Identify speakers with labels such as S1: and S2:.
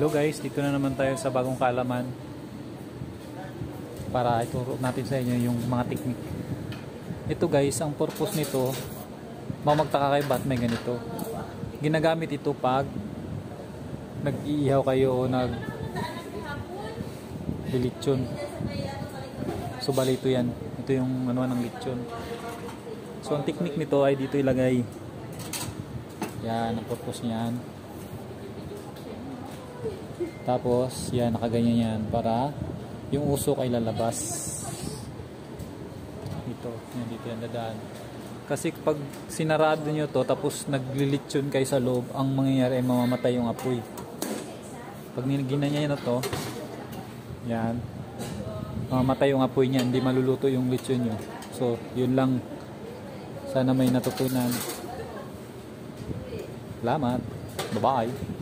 S1: Hello guys, dito na naman tayo sa bagong kaalaman para ituro natin sa inyo yung mga technique. Ito guys, ang purpose nito, magtaka kayo ba't may ganito. Ginagamit ito pag nag-iihaw kayo o nag-lechon. So bali ito yan. Ito yung ano ng lechon. So ang technique nito ay dito ilagay. Yan, ang purpose niyan. Tapos, yan, nakaganyan yan para yung usok ay lalabas. Dito yan dadaan. Kasi pag sinarado nyo to, tapos naglilitsyon kayo sa loob, ang mangyayari ay mamamatay yung apoy. Pag ginanyan na to, yan, mamamatay yung apoy niyan, hindi maluluto yung litsyon nyo. So, yun lang. Sana may natutunan. Salamat. Bye-bye.